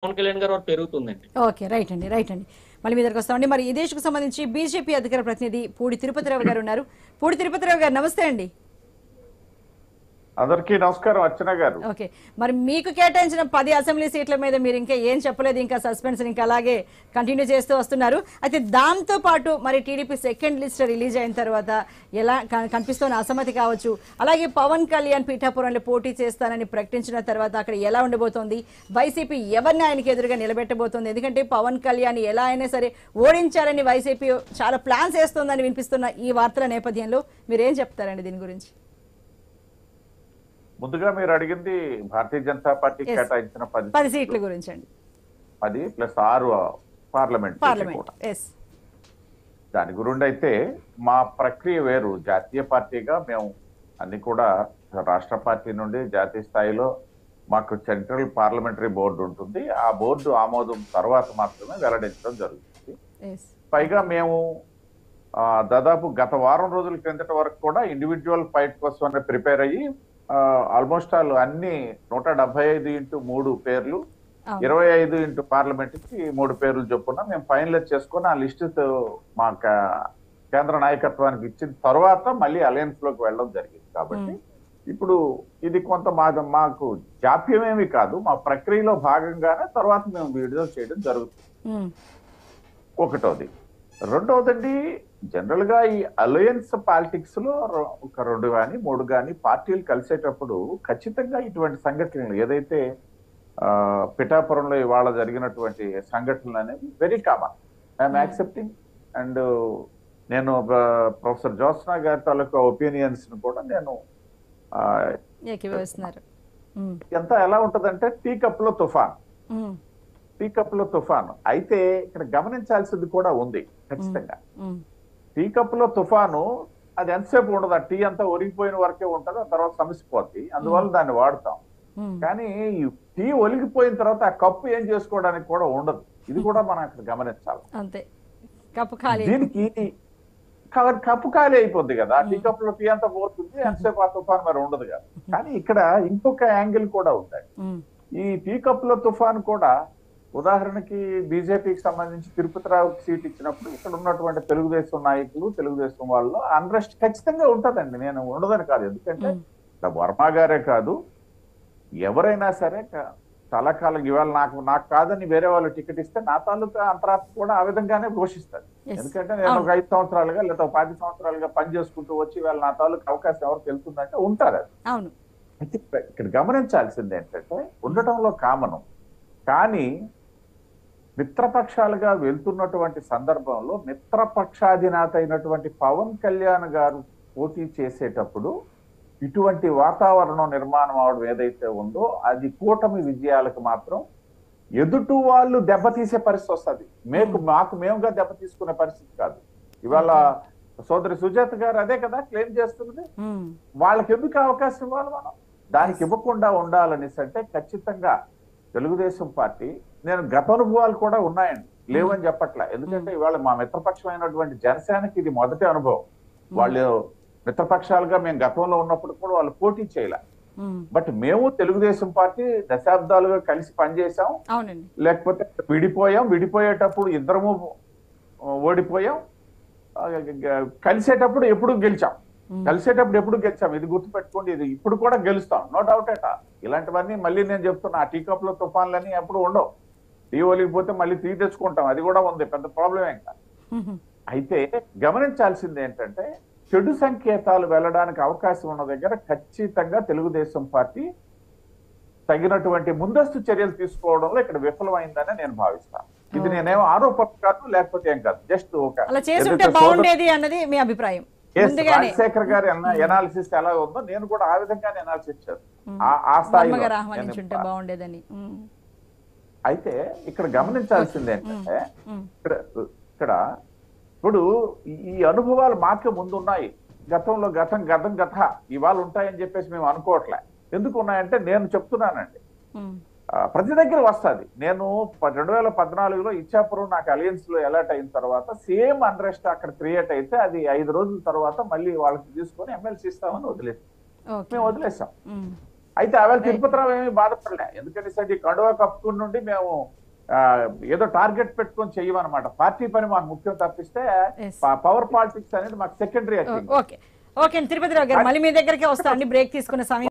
పవన్ కళ్యాణ్ గారు పెరుగుతుందండి. Okay, right అండి, రైట్ అండి. మళ్ళీ మీ దగ్గరకు వస్తామండి. మరి ఈ దేశకు సంబంధించి బీజేపీ అధికార ప్రతినిధి పూడి తిరుపతిరావు గారు ఉన్నారు. పూడి తిరుపతిరావు గారు నమస్తే అండి. అందరికీ నమస్కారం అర్చన గారు. ఓకే, మరి మీకు కేటాయించిన 10 అసెంబ్లీ సీట్ల మీద మీరు ఇంకా ఏం చెప్పలేదు, ఇంకా సస్పెన్స్ ఇంకా అలాగే కంటిన్యూ చేస్తూ వస్తున్నారు. అయితే దాంతో పాటు మరి టీడీపీ సెకండ్ లిస్ట్ రిలీజ్ అయిన తర్వాత ఎలా కనిపిస్తున్న అసమ్మతి కావచ్చు, అలాగే పవన్ కళ్యాణ్ పీఠాపురంలో పోటీ చేస్తానని ప్రకటించిన తర్వాత అక్కడ ఎలా ఉండబోతోంది, వైసీపీ ఎవరిని ఆయనకి ఎదురుగా నిలబెట్టబోతోంది, ఎందుకంటే పవన్ కళ్యాణ్ ఎలా అయినా సరే ఓడించాలని వైసీపీ చాలా ప్లాన్స్ వేస్తోందని వినిపిస్తున్న ఈ వార్తల నేపథ్యంలో మీరేం చెప్తారండి దీని గురించి? ముందుగా మీరు అడిగింది భారతీయ జనతా పార్టీ కేటాయించిన 10 సీట్ల గురించి అండి. 10 ప్లస్ 6 పార్లమెంట్ కూడా. దాని గురించి అయితే మా ప్రక్రియ వేరు. జాతీయ పార్టీగా మేము అన్ని కూడా రాష్ట్ర పార్టీ నుండి జాతీయ స్థాయిలో మాకు సెంట్రల్ పార్లమెంటరీ బోర్డు ఉంటుంది. ఆ బోర్డు ఆమోదం తర్వాత మాత్రమే వెల్లడించడం జరుగుతుంది. పైగా మేము దాదాపు గత వారం రోజుల కిందట వరకు కూడా ఇండివిజువల్ ఫైట్ కోసం ప్రిపేర్ అయ్యి ఆల్మోస్ట్ అన్ని 175x3 పేర్లు, 25 పార్లమెంట్ కి 3 పేర్లు చొప్పున మేము ఫైనలైజ్ చేసుకుని ఆ లిస్టు మా కేంద్ర నాయకత్వానికి ఇచ్చిన తర్వాత మళ్ళీ అలయన్స్ లోకి వెళ్ళడం జరిగింది. కాబట్టి ఇప్పుడు ఇది కొంత మాకు జాప్యమేమి కాదు, మా ప్రక్రియలో భాగంగానే తర్వాత మేము విడుదల చేయడం జరుగుతుంది. ఒకటోది. రెండవదండి, జనరల్ గా ఈ అలయన్స్ పాలిటిక్స్ లో ఒక 2 కానీ 3 కానీ పార్టీలు కలిసేటప్పుడు ఖచ్చితంగా ఇటువంటి సంఘటనలు ఏదైతే పిఠాపురంలో ఇవాళ జరిగినటువంటి సంఘటనలు అనేవి very common. I'm accepting. And నేను ప్రొఫెసర్ జ్యోత్స్నా గారి తాలూకా ఒపీనియన్స్ ను కూడా నేను ఎంత ఎలా ఉంటదంటే టీ కప్ లో తుఫాన్, టీ కప్ లో తుఫాను. అయితే ఇక్కడ గమనించాల్సింది కూడా ఉంది ఖచ్చితంగా. టీ కప్ లో తుఫాను అది ఎంతసేపు ఉండదు, ఆ టీ అంతా ఒరిగిపోయిన వరకే ఉంటది, ఆ తర్వాత సమసిపోద్ది, అందువల్ల దాన్ని వాడతాం. కానీ ఈ టీ ఒలిగిపోయిన తర్వాత ఆ కప్పు ఏం చేసుకోవడానికి కూడా ఉండదు. ఇది కూడా మనం అక్కడ గమనించాలి. దీనికి కప్పు ఖాళీ అయిపోద్ది కదా, టీ కప్ లో టీ అంతా పోతుంది, ఎంతసేపు ఆ తుఫాన్ మరి ఉండదు కదా. కానీ ఇక్కడ ఇంకొక యాంగిల్ కూడా ఉంది. ఈ టీ కప్ లో తుఫాన్ కూడా ఉదాహరణకి బీజేపీకి సంబంధించి తిరుపతిరావుకి సీట్ ఇచ్చినప్పుడు ఇక్కడ ఉన్నటువంటి తెలుగుదేశం నాయకులు, తెలుగుదేశం వాళ్ళు అన్రెస్ట్ ఖచ్చితంగా ఉంటదండి. నేను ఉండదని కాదు, ఎందుకంటే వర్మ గారే కాదు, ఎవరైనా సరే చాలా కాలం ఇవాళ నాకు కాదని వేరే వాళ్ళు టికెట్ ఇస్తే నా తాలూకా అంతరాత్మ కూడా ఆ విధంగానే ఘోషిస్తారు. ఎందుకంటే నేను ఒక 5 సంవత్సరాలుగా లేదా 10 సంవత్సరాలుగా పని చేసుకుంటూ వచ్చి వాళ్ళ నా తాలూకా అవకాశం ఎవరికి వెళ్తుందంటే ఉంటారు. అది అయితే ఇక్కడ గమనించాల్సింది ఏంటంటే ఉండటంలో కామను, కానీ మిత్రపక్షాలుగా వెళ్తున్నటువంటి సందర్భంలో మిత్రపక్షాధినేత అయినటువంటి పవన్ కళ్యాణ్ గారు పోటీ చేసేటప్పుడు ఇటువంటి వాతావరణం నిర్మాణం అవడం ఏదైతే ఉందో అది కూటమి విజయాలకు మాత్రం ఎదుటి వాళ్ళు దెబ్బతీసే పరిస్థితి వస్తుంది. మేముగా దెబ్బతీసుకునే పరిస్థితి కాదు. ఇవాళ సోదరి సుజాత గారు అదే కదా క్లెయిమ్ చేస్తున్నది. వాళ్ళకి ఎందుకు అవకాశం ఇవ్వాలి మనం? దానికి ఇవ్వకుండా ఉండాలనేసి అంటే ఖచ్చితంగా తెలుగుదేశం పార్టీ, నేను గత అనుభవాలు కూడా ఉన్నాయండి, లేవని చెప్పట్లే. ఎందుకంటే ఇవాళ మా మిత్రపక్షమైనటువంటి జనసేనకి ఇది మొదటి అనుభవం. వాళ్ళు మిత్రపక్షాలుగా మేము గతంలో ఉన్నప్పుడు కూడా వాళ్ళు పోటీ చేయలే. బట్ మేము తెలుగుదేశం పార్టీ దశాబ్దాలుగా కలిసి పనిచేసాం, లేకపోతే విడిపోయేటప్పుడు ఇద్దరము ఓడిపోయాం, కలిసేటప్పుడు ఎప్పుడు గెలిచాం, ఇది గుర్తుపెట్టుకోండి. ఇది ఇప్పుడు కూడా గెలుస్తాం, నో డౌట్ ఎట్ ఆల్. ఇలాంటివన్నీ మళ్ళీ నేను చెప్తున్నా, ఆ టీ కప్ లో తుఫాన్లన్నీ ఎప్పుడు ఉండవు. టీ ఒలిగిపోతే మళ్ళీ టీ తెచ్చుకుంటాం, అది కూడా ఉంది, పెద్ద ప్రాబ్లం ఏం కాదు. అయితే గమనించాల్సింది ఏంటంటే చెడు సంకేతాలు వెళ్ళడానికి అవకాశం ఉన్న దగ్గర ఖచ్చితంగా తెలుగుదేశం పార్టీ తగినటువంటి ముందస్తు చర్యలు తీసుకోవడంలో ఇక్కడ విఫలమైందని నేను భావిస్తాను. ఇది నేనేమో ఆరోపణ కాదు, లేకపోతే ఏం కాదు, జస్ట్ ఒక రాజశేఖర్ గారి ఎనాలిసిస్ ఎలా ఉందో నేను కూడా ఆ విధంగానే ఎనాలిసిస్ చేస్తాను, ఆ స్థాయిలో. అయితే ఇక్కడ గమనించాల్సింది ఏంటంటే ఇక్కడ ఇప్పుడు ఈ అనుభవాలు మాకే ముందున్నాయి. గతంలో గత ఇవాళ ఉంటాయని చెప్పేసి మేము అనుకోవట్లే. ఎందుకు ఉన్నాయంటే నేను చెప్తున్నానండి, ప్రతి దగ్గర వస్తుంది. నేను 2014లో ఇచ్చాపురం నాకు అలయన్స్ లో ఎలర్ట్ అయిన తర్వాత సేమ్ అన్రెస్ట్ అక్కడ క్రియేట్ అయితే అది 5 రోజుల తర్వాత మళ్ళీ వాళ్ళకి తీసుకొని ఎమ్మెల్సీ ఇస్తామని మేము వదిలేసాం. అయితే ఆవేళ తిరుపతిరావు ఏమీ బాధపడలే, ఎందుకంటే సార్ ఈ కండువా కప్పుకుని నుండి మేము ఏదో టార్గెట్ పెట్టుకొని చెయ్యమన్నమాట. పార్టీ పని మాకు ముఖ్యం తప్పిస్తే పవర్ పాలిటిక్స్ అనేది మాకు సెకండరీ. ఓకే ఓకే తిరుపతిరావు గారు, మళ్ళీ మీ దగ్గరికి వస్తా అండి, బ్రేక్ తీసుకునే సమయం